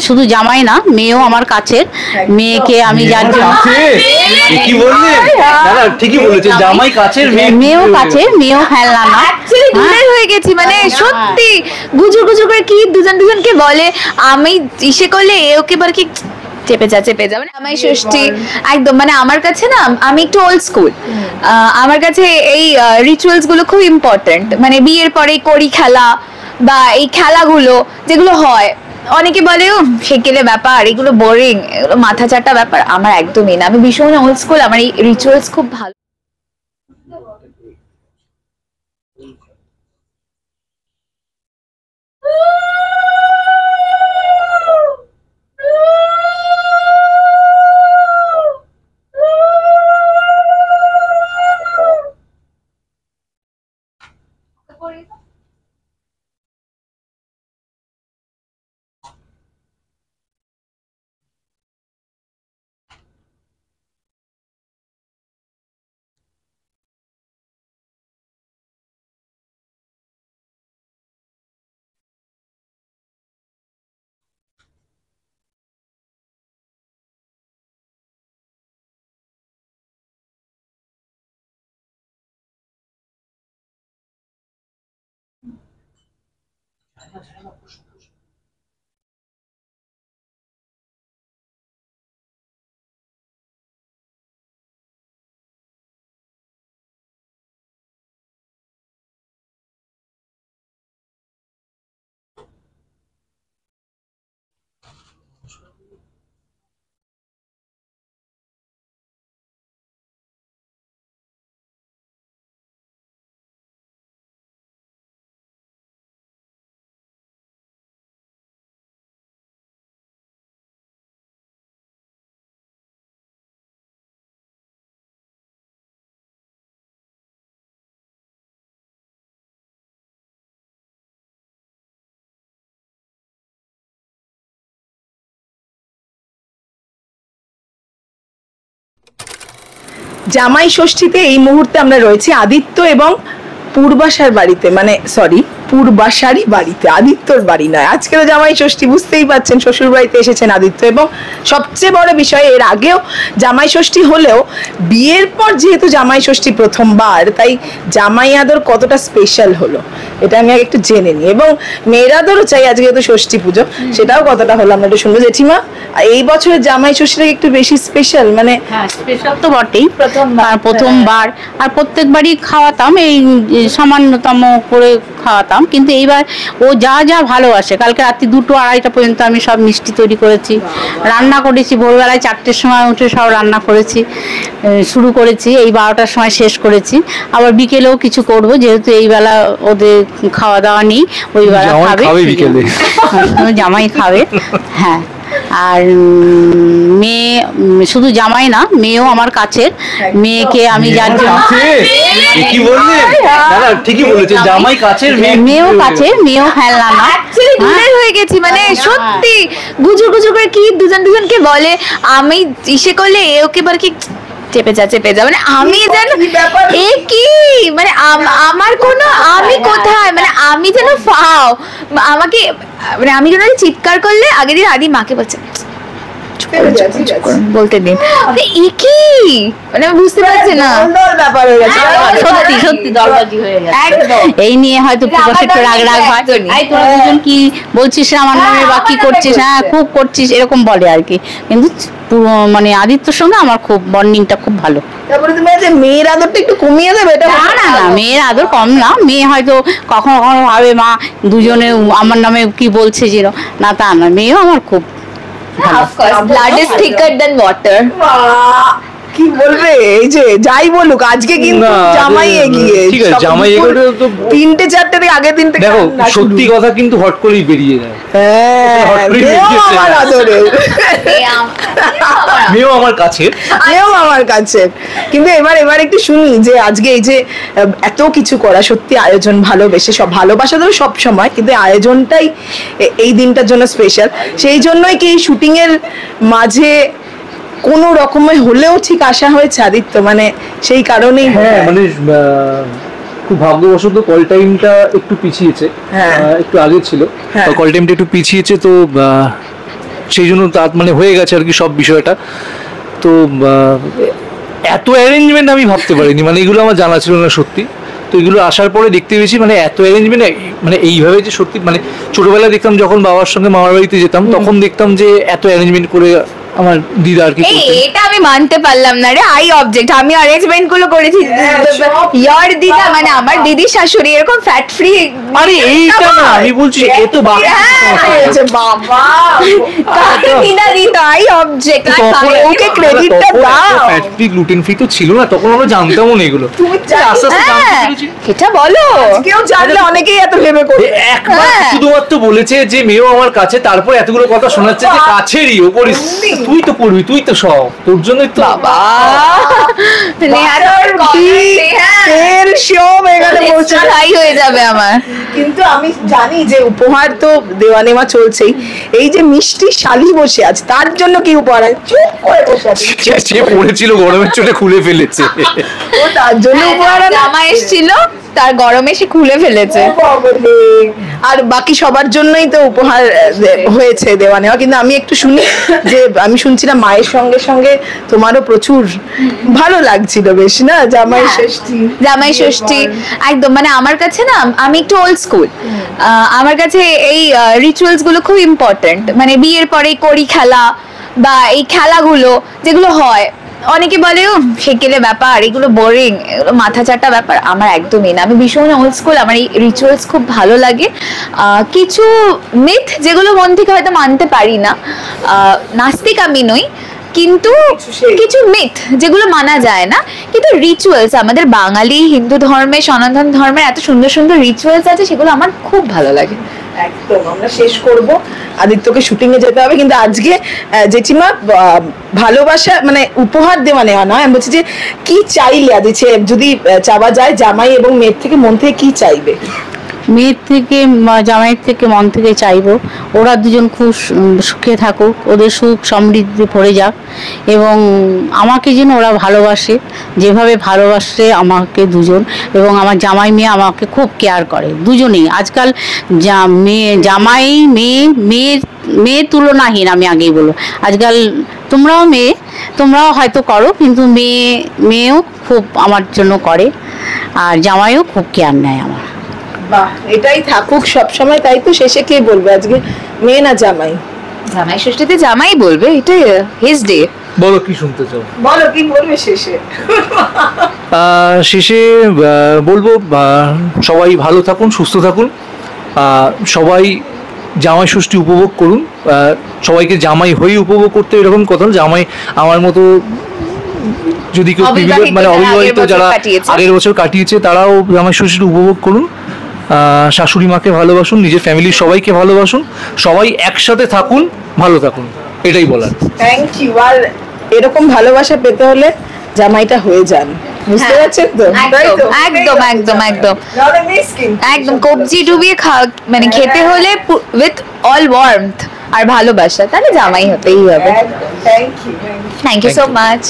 শুধু জামাই না, মেয়েও আমার কাছের। মেয়েকে আমি যার জন্য কি বললেন দাদা, ঠিকই বলেছেন, জামাই কাছের, মেয়েও কাছের, মেয়েও খেলনা না। অ্যাকচুয়ালি হয়ে গেছি, মানে সত্যি গুজুর গুজুর করে কি দুজনকে বলে, আমি ইসে করলে ওকে বলে কি চেপে যা মানে জামাই ষষ্ঠী একদম, মানে আমার কাছে না, আমি একটু ওল্ড স্কুল, আমার কাছে এই রিচুয়ালস গুলো খুব ইম্পর্টেন্ট। মানে বিয়ের পরে কড়ি খেলা বা এই খেলাগুলো যেগুলো হয়, অনেকে বলে ও সেকেলে ব্যাপার, এগুলো বোরিং, এগুলো মাথা চাটা ব্যাপার, আমার একদমই না, আমি ভীষণ ওল্ড স্কুল, আমার এই রিচুয়ালস খুব ভালো। জামাই ষষ্ঠীতে এই মুহূর্তে আমরা রয়েছি আদিত্য এবং পূর্বাশার বাড়িতে, মানে সরি পূর্বাশারই বাড়িতে, আদিত্যর বাড়ি নয়। আজকের জামাই ষষ্ঠী, বুঝতেই পারছেন শ্বশুর বাড়িতে এসেছেন আদিত্য। এবং সবচেয়ে বড় বিষয়, এর আগেও জামাই ষষ্ঠী হলেও বিয়ের পর যেহেতু জামাই ষষ্ঠী প্রথমবার, তাই জামাই আদর কতটা স্পেশাল হলো এটা আমি আগে একটু জেনে নিই। এবং মেয়ের আদরও চাই, আজকে যেহেতু ষষ্ঠী পুজো, সেটাও কতটা হলো আমরা একটু শুনবো। জেঠিমা, এই বছরের জামাই ষষ্ঠীটা একটু বেশি স্পেশাল, মানে স্পেশাল তো বটেই, প্রথমবার। আর প্রত্যেকবারই খাওয়াতাম, এই সামান্যতম করে খাওয়াতাম, কিন্তু এইবার ও যা যা ভালোবাসে, কালকে রাত্রি 2-2-2:30 পর্যন্ত আমি সব মিষ্টি তৈরি করেছি, রান্না করেছি, ভোরবেলায় 4টের সময় উঠে সব রান্না করেছি, শুরু করেছি, এই 12টার সময় শেষ করেছি। আবার বিকেলেও কিছু করব, যেহেতু এই বেলা ওদের খাওয়া দাওয়া নেই, ওই বেলা খাবে, জামাই খাবে। হ্যাঁ, আর মেয়ে শুধু জামাই না, মেয়েও আমার কাছের। মেয়েকে আমি যার জন্য কি বললেন দাদা, ঠিকই বলেছেন, জামাই কাছের, মেয়েও কাছের, মেয়েও খেলনা না। অ্যাকচুয়ালি হয়ে গেছি, মানে সত্যি গুজুর গুজুর করে কি দুজনকে বলে, আমি ইসে করলে ওকে বলে কি চেপে যা মানে আমি যেন এ কি, মানে আমার কোনো, আমি কোথায়, মানে আমি যেন ফাও, আমাকে, মানে আমি যেন চিৎকার করলে আগের দিন আদি মাকে বলছে বলতে দিন, কি মানে আমি বুঝতে পারছি না, সত্যি সত্যি দলবাজি হয়ে গেছে এই নিয়ে, হয়তো একটু রাগ হয়, এই তোরা দুজন কি বলছিস আমার নামে বা কি করছিস, হ্যাঁ খুব করছিস, এরকম বলে আর কি। কিন্তু মানে আদিত্যর সঙ্গে আমার খুব বন্ডিংটা খুব ভালো। তারপরে তুমি মেয়ের আদরটা একটু কমিয়ে দেবে, এটা না না না, মেয়ের আদর কম না, মেয়ে হয়তো কখনো কখনো ভাবে মা দুজনে আমার নামে কি বলছে যেন, না তা না, মেয়েও আমার খুব blood is thicker than water। কি বলবে, এই যে যাই বলুক, আজকে কিন্তু জামাই এগিয়ে, ঠিক আছে, জামাই এগোলে তো 3-4 থেকে আগের দিন থেকে দেখো, সত্যি কথা কিন্তু হট করেই বেরিয়ে যায়। হ্যাঁ, আমার আদরে, মেয়েও আমার কাছে, মেয়েও আমার কাছে। কিন্তু এবার একটু শুনি যে আজকে এই যে এত কিছু করা, সত্যি আয়োজন ভালোবেসে, সব ভালোবাসা তো সব সময়, কিন্তু আয়োজনটাই এই দিনটার জন্য স্পেশাল। সেই জন্যই কি শুটিং এর মাঝে কোনো রকমে হলেও ঠিক আসা হয়েছে আদিত্য, মানে সেই কারণেই। হ্যাঁ, মানে খুব ভাগ্যবশত কল টাইমটা একটু পিছিয়েছে, একটু আগে ছিল, কল টাইমটা একটু পিছিয়েছে, তো সেই জন্য তার মানে হয়ে গেছে আর কি সব বিষয়টা। তো এত অ্যারেঞ্জমেন্ট আমি ভাবতে পারিনি, মানে এগুলো আমার জানা ছিল না সত্যি। তো এগুলো আসার পরে দেখতে পেয়েছি মানে এত অ্যারেঞ্জমেন্ট, মানে এইভাবে যে সত্যি মানে ছোটবেলায় দেখতাম যখন বাবার সঙ্গে মামার বাড়িতে যেতাম তখন দেখতাম যে এত অ্যারেঞ্জমেন্ট করে আমার দিদা আর কি এই করতেন। এটা আমি মানতে পারলাম না রে, আই অবজেক্ট, আমি অ্যারেঞ্জমেন্ট গুলো করেছি। ইয়ার দিদা মানে আমার দিদি শাশুড়ি এরকম ফ্যাট ফ্রি। আরে এইটা না, আমি বলছি এ তো বাকি বাবা কাকে দিদা দিত, আই অবজেক্ট। ওকে ক্রেডিটটা দাও। ফ্যাট ফ্রি গ্লুটেন ফ্রি তো ছিল না তখন, আমরা জানতামও না এগুলো। তুমি আস্তে আস্তে জানতে পেরেছি। এটা বলো, কেউ জানলে অনেকেই এত ভেবে করবে। একবার শুধুমাত্র বলেছে যে মেয়েও আমার কাছে, তারপর এতগুলো কথা শোনাচ্ছে যে কাছেরই ও করিস, তুই তো করবি, তুই তো সব, তোর জন্যই তো। বাবা নেহার এর সব এখানে পৌঁছে হাই হয়ে যাবে আমার। কিন্তু আমি জানি যে উপহার তো দেওয়া নেওয়া চলছেই, এই যে মিষ্টি শালি বসে আছে তার জন্য কি উপহার আছে? চুপ করে বসে আছে, সে পড়েছিল গরমের চোটে খুলে ফেলেছে। ও তার জন্য উপহার আনা। জামা এসেছিল, তার গরমে সে খুলে ফেলেছে। ও বাবারে। আর বাকি সবার জন্যই তো উপহার হয়েছে দেওয়া নেওয়া। কিন্তু আমি একটু শুনি যে আমি শুনছিলাম মায়ের সঙ্গে সঙ্গে তোমারও প্রচুর ভালো লাগছিল বেশ না জামাই ষষ্ঠী। জামাই ষষ্ঠী একদম মানে আমার কাছে না, আমি একটু ওল্ড স্কুল, আমার কাছে এই রিচুয়ালস গুলো খুব ইম্পর্টেন্ট। মানে বিয়ের পরে কড়ি খেলা বা এই খেলাগুলো যেগুলো হয়, অনেকে বলে সেকেলে ব্যাপার, এগুলো বোরিং, এগুলো মাথা চাটা ব্যাপার। আমার একদমই না, আমি ভীষণ ওল্ড স্কুল, আমার এই রিচুয়ালস খুব ভালো লাগে। কিছু মিথ যেগুলো মন থেকে হয়তো মানতে পারি না, নাস্তিক আমি নই, কিন্তু কিছু মিথ যেগুলো মানা যায় না, কিন্তু রিচুয়ালস আমাদের বাঙালি হিন্দু ধর্মে, সনাতন ধর্মের এত সুন্দর সুন্দর রিচুয়ালস আছে, সেগুলো আমার খুব ভালো লাগে। একদম আমরা শেষ করব, আদিত্যকে শুটিং এ যেতে হবে। কিন্তু আজকে জেঠিমা ভালোবাসা মানে উপহার দেওয়া নেওয়া নয়, আমি বলছি যে কি চাইলে আদিত্য, যদি চাওয়া যায় জামাই এবং মেয়ের থেকে মন থেকে কি চাইবে? মেয়ের থেকে জামাইয়ের থেকে মন থেকে চাইবো ওরা দুজন খুব সুখে থাকুক, ওদের সুখ সমৃদ্ধি ভরে যাক, এবং আমাকে যেন ওরা ভালোবাসে যেভাবে ভালোবাসে আমাকে দুজন। এবং আমার জামাই মেয়ে আমাকে খুব কেয়ার করে দুজনেই। আজকাল জামাই মেয়ের তুলনাহীন, আমি আগেই বলবো। আজকাল তোমরাও হয়তো করো, কিন্তু মেয়েও খুব আমার জন্য করে, আর জামাইও খুব কেয়ার নেয় আমার। বাহ, এটাই থাকুক সব সময়। তাই তো শেষে কে বলবে আজকে, মেয়ে না জামাই? জামাই ষষ্ঠীতে জামাই বলবে, এটাই হিজ ডে। বলো কি শুনতে চাও? বলো কি বলবে শেষে? শেষে বলবো সবাই ভালো থাকুন, সুস্থ থাকুন, সবাই জামাই ষষ্ঠী উপভোগ করুন। সবাইকে জামাই হয়ে উপভোগ করতে এরকম কথা, জামাই আমার মতো যদি কেউ মানে অবিবাহিত যারা আগের বছর কাটিয়েছে তারাও জামাই ষষ্ঠী উপভোগ করুন। শাশুড়ি মাকে ভালোবাসুন, নিজের ফ্যামিলির সবাইকে ভালোবাসুন, সবাই একসাথে থাকুন, ভালো থাকুন, এটাই বলার। Thank you. আর এরকম ভালোবাসা পেতে হলে জামাইটা হয়ে যান, বুঝতে পারছেন তো? একদম একদম একদম একদম কবজি ডুবিয়ে মানে খেতে হলে উইথ অল ওয়ার্মথ আর ভালোবাসা, তাহলে জামাই হতেই হবে। Thank you thank you so much.